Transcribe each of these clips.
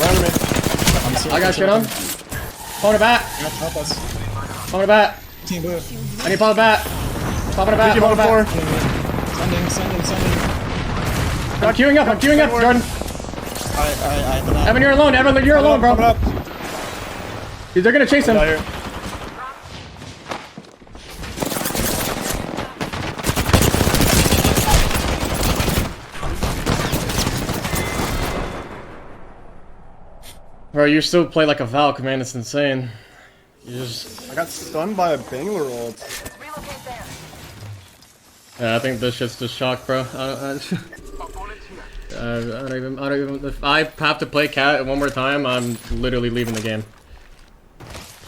Surrounded me. I got shit on. Pulling it back. Help us. Pulling it back. Team blue. I need pull it back. Popping it back. Pulling it back. Sending. I'm queuing up. Jordan. Evan, you're alone. Evan, you're alone, bro. Dude, they're gonna chase him. Bro, you still play like a Valk, man. It's insane. You just... I got stunned by a Bangalore ult. Yeah, I think this shit's just shock, bro. I don't even. If I have to play Cat one more time, I'm literally leaving the game.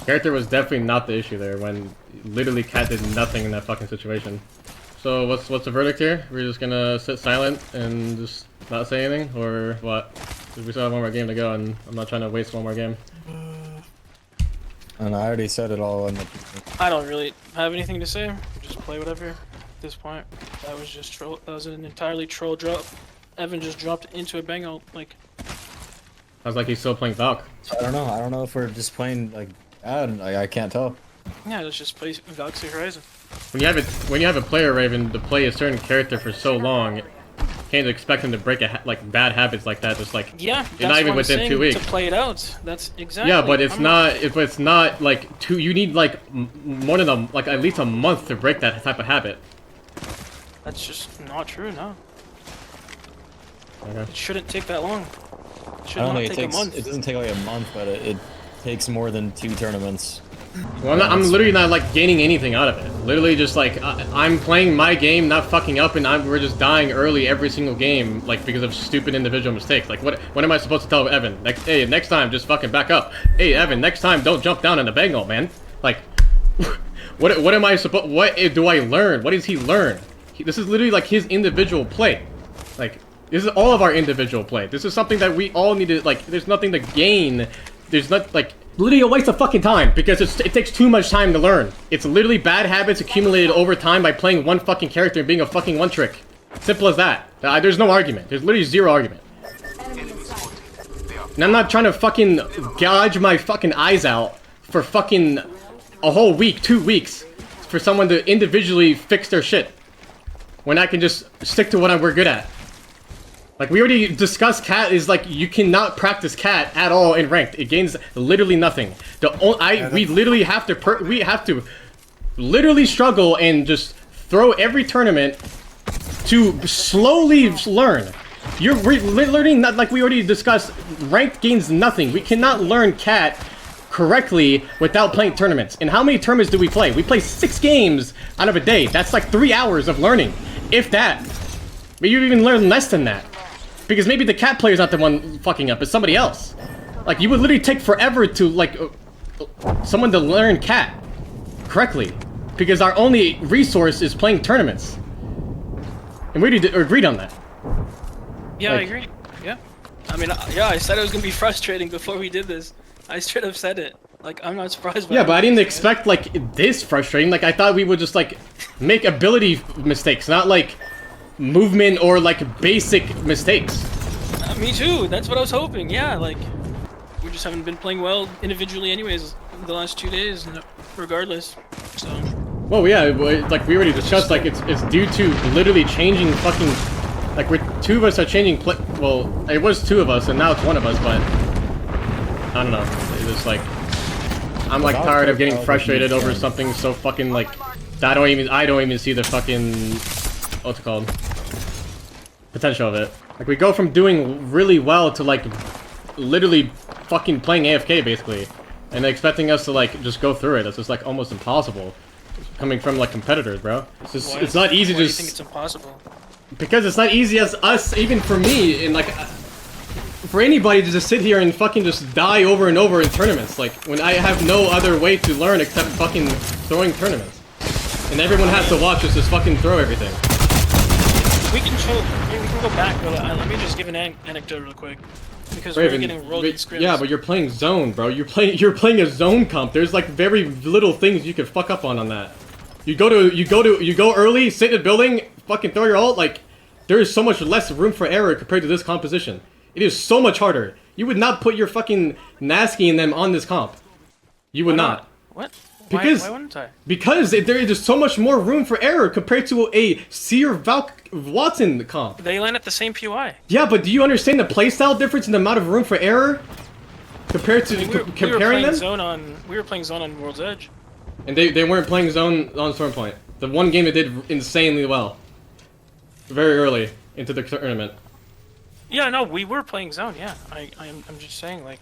Character was definitely not the issue there. When literally Cat did nothing in that fucking situation. So what's the verdict here? We're just gonna sit silent and just not say anything, or what? We still have one more game to go, and I'm not trying to waste one more game. And I already said it all in the... I don't really have anything to say. Just play whatever at this point. That was just troll. That was an entirely troll drop. Evan just dropped into a bango, like... Sounds like he's still playing Valk. I don't know. I don't know if we're just playing, like, I can't tell. Yeah, let's just play Valkyrie Horizon. When you have a player, Raven, to play a certain character for so long, can't expect him to break bad habits like that. Just like not even within 2 weeks. To play it out. That's exactly. Yeah, but it's not. If it's not like you need like more than at least a month to break that type of habit. That's just not true. No. Okay. It shouldn't take that long. It should not take a month. It doesn't take like a month, but it takes more than 2 tournaments. Well, I'm literally not like gaining anything out of it. Literally just like I'm playing my game, not fucking up, and we're just dying early every single game, like because of stupid individual mistakes. Like what am I supposed to tell Evan? Like, hey, next time just fucking back up. Hey, Evan, next time don't jump down in the bangle, man. Like, what am I supposed? What do I learn? What does he learn? This is literally like his individual play. Like, this is all of our individual play. This is something that we all need to like. There's nothing to gain. There's not like. Literally a waste of fucking time, because it takes too much time to learn. It's literally bad habits accumulated over time by playing one fucking character and being a fucking one trick. Simple as that. There's no argument. There's literally zero argument. And I'm not trying to fucking gouge my fucking eyes out for fucking a whole week, 2 weeks, for someone to individually fix their shit. When I can just stick to what we're good at. Like, we already discussed Cat is like, you cannot practice Cat at all in ranked. It gains literally nothing. We literally have to, literally struggle and just throw every tournament to slowly learn. We're learning, not like we already discussed, ranked gains nothing. We cannot learn Cat correctly without playing tournaments. And how many tournaments do we play? We play 6 games out of a day. That's like 3 hours of learning, if that. But you even learn less than that. Because maybe the Cat player's not the one fucking up, it's somebody else. Like, you would literally take forever to, like, someone to learn Cat correctly. Because our only resource is playing tournaments. And we already agreed on that. Yeah, like, I agree. Yeah. I mean, yeah, I said it was gonna be frustrating before we did this. I straight up said it. Like, I'm not surprised by it. Yeah, but I didn't expect, like, this frustrating. Like, I thought we would just, like, make ability mistakes, not, like, movement or like basic mistakes. Me too. That's what I was hoping. Yeah, like we just haven't been playing well individually, anyways, the last 2 days, regardless. So. Well, yeah, like we already discussed, like it's due to literally changing fucking. Like we're 2 of us are changing. Well, it was 2 of us, and now it's 1 of us. But I don't know. It's just like I'm like tired of getting frustrated over something so fucking like I don't even see the fucking. What's it called? Potential of it. Like, we go from doing really well to, like, literally fucking playing AFK, basically. And expecting us to, like, just go through it. That's just, like, almost impossible. Coming from, like, competitors, bro. It's just, it's not easy to just... Why do you think it's impossible? Because it's not easy as us, even for me, and, like... For anybody to just sit here and fucking just die over and over in tournaments. Like, when I have no other way to learn except fucking throwing tournaments. And everyone has to watch us just fucking throw everything. We can go back, but let me just give an anecdote real quick. Because Raven, we're getting rolled in scrims. Yeah, but you're playing zone, bro. You're playing a zone comp. There's like very little things you could fuck up on that. You go early, sit in a building, fucking throw your ult. Like, there is so much less room for error compared to this composition. It is so much harder. You would not put your fucking Nasky and them on this comp. You would not. What? Because why wouldn't I? Because there is so much more room for error compared to a Seer Valk Watson comp. They land at the same POI. Yeah, but do you understand the playstyle difference and the amount of room for error compared to comparing them? We were playing zone on World's Edge. And they weren't playing zone on Stormpoint. The one game they did insanely well. Very early into the tournament. Yeah, no, we were playing zone. Yeah, I'm just saying, like,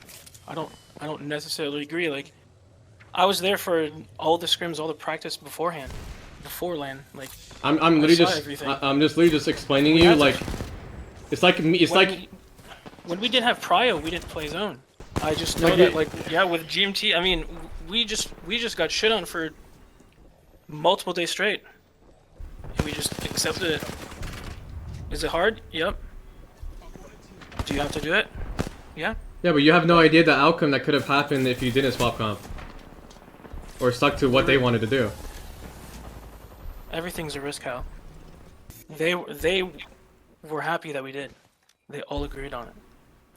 I don't necessarily agree. Like, I was there for all the scrims, all the practice beforehand, before LAN. Like, I'm literally just explaining you like, it's like me. It's like when we didn't have prio, we didn't play zone. I just know that, like, yeah, with GMT, I mean, we just got shit on for multiple days straight, and we just accepted it. Is it hard? Yep. Do you have to do it? Yeah. Yeah, but you have no idea the outcome that could have happened if you didn't swap comp. Or stuck to what they wanted to do. Everything's a risk, Hal. They were happy that we did. They all agreed on it.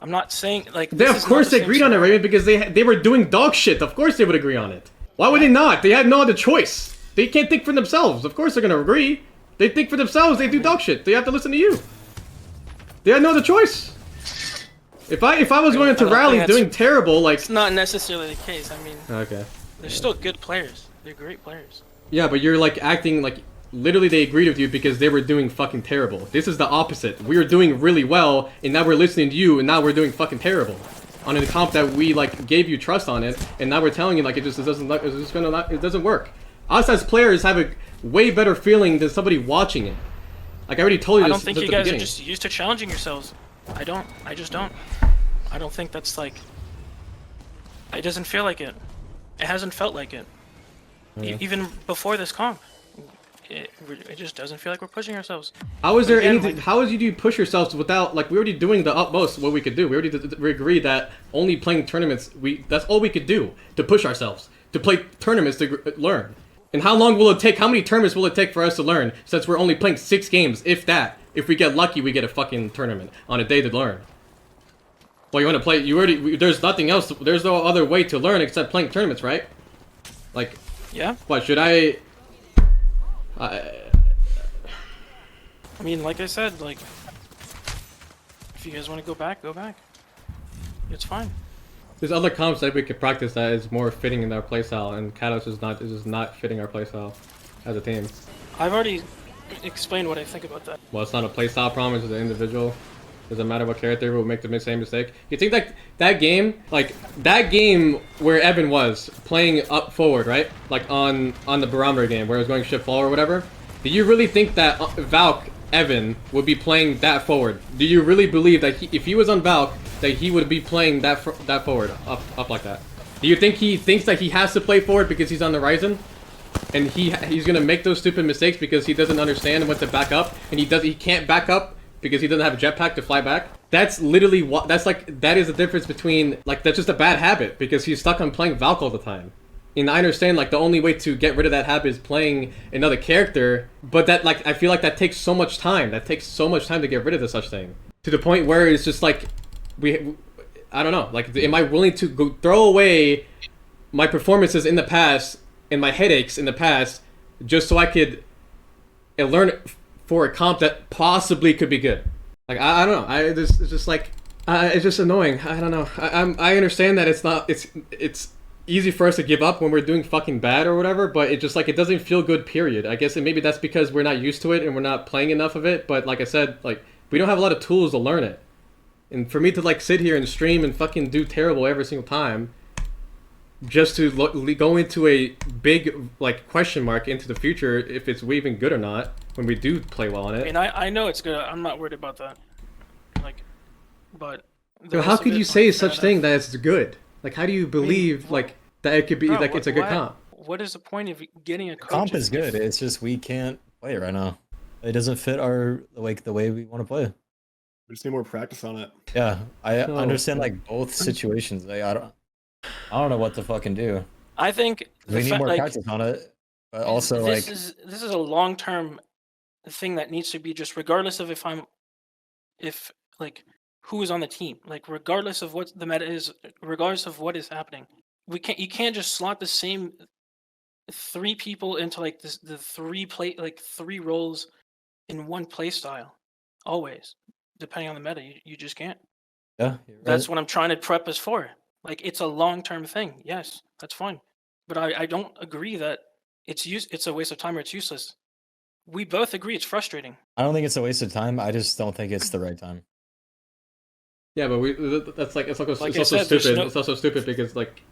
I'm not saying, like... They, of course they agreed on it, Raymond, because they were doing dog shit. Of course they would agree on it. Why would they not? They had no other choice. They can't think for themselves. Of course they're gonna agree. They think for themselves, they do dog shit. They have to listen to you. They had no other choice. If I was going into rallies doing terrible, like... It's not necessarily the case, I mean... Okay. They're still good players. They're great players. Yeah, but you're like acting like... Literally they agreed with you because they were doing fucking terrible. This is the opposite. We were doing really well, and now we're listening to you, and now we're doing fucking terrible. On a comp that we like gave you trust on it, and now we're telling you like it doesn't work. Us as players have a way better feeling than somebody watching it. Like I already told you this. I don't think you guys are just used to challenging yourselves. I just don't. I don't think that's like... It doesn't feel like it. It hasn't felt like it. Yeah. Even before this comp. It just doesn't feel like we're pushing ourselves. How is there anything? Like, how is you push yourselves without like we're already doing the utmost what we could do? We agreed that only playing tournaments that's all we could do to push ourselves to play tournaments to learn. And how long will it take? How many tournaments will it take for us to learn? Since we're only playing 6 games, if that. If we get lucky, we get a fucking tournament on a day to learn. Well, you want to play? There's nothing else. There's no other way to learn except playing tournaments, right? Like. Yeah. What should I mean, like I said, like, if you guys want to go back, go back. It's fine. There's other comps that we could practice that is more fitting in our playstyle, and Kalos is just not fitting our playstyle as a team. I've already explained what I think about that. Well, it's not a playstyle problem, it's an individual. Doesn't matter what character will make the same mistake. You think that game where Evan was playing up forward, right? Like on the barometer game where it was going shift fall or whatever. Do you really think that Valk Evan would be playing that forward? Do you really believe that if he was on Valk that he would be playing that forward up like that? Do you think he thinks that he has to play forward because he's on the Ryzen? And he's gonna make those stupid mistakes because he doesn't understand what to back up, and he can't back up because he doesn't have a jetpack to fly back? That's literally what, that is the difference between, like, that's just a bad habit because he's stuck on playing Valk all the time. And I understand, like, the only way to get rid of that habit is playing another character, but that, like, I feel like that takes so much time. That takes so much time to get rid of such thing. To the point where it's just like, I don't know, like, am I willing to go throw away my performances in the past and my headaches in the past just so I could learn for a comp that possibly could be good? Like, I don't know. It's just like, it's just annoying. I don't know. I understand that it's easy for us to give up when we're doing fucking bad or whatever, but it just like, it doesn't feel good, period. I guess maybe that's because we're not used to it and we're not playing enough of it, but like I said, like, we don't have a lot of tools to learn it. And for me to like sit here and stream and fucking do terrible every single time just to go into a big like question mark into the future if it's even good or not when we do play well on it. I mean, I know it's good. I'm not worried about that. Like, but so how could you say such thing that it's good? Like, how do you believe like that it could be like it's a good comp? What is the point of getting a coach? Comp is good. It's just we can't play it right now. It doesn't fit our the way we want to play. We just need more practice on it. Yeah, I understand like both situations. Like, I don't know what to fucking do. I think we need more practice on it, but also this is a long-term thing that needs to be just regardless of if who is on the team. Like regardless of what the meta is, regardless of what is happening, you can't just slot the same 3 people into like the 3 roles in one play style. Always, depending on the meta, you just can't. Yeah, you're right. That's what I'm trying to prep us for. Like it's a long-term thing. Yes, that's fine. But I don't agree that it's a waste of time or it's useless. We both agree it's frustrating. I don't think it's a waste of time. I just don't think it's the right time. Yeah, but that's like it's also said, stupid. It's also stupid because like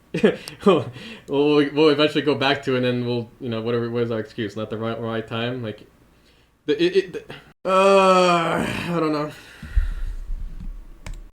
we'll eventually go back to it and then we'll what is our excuse? Not the right time. Like I don't know.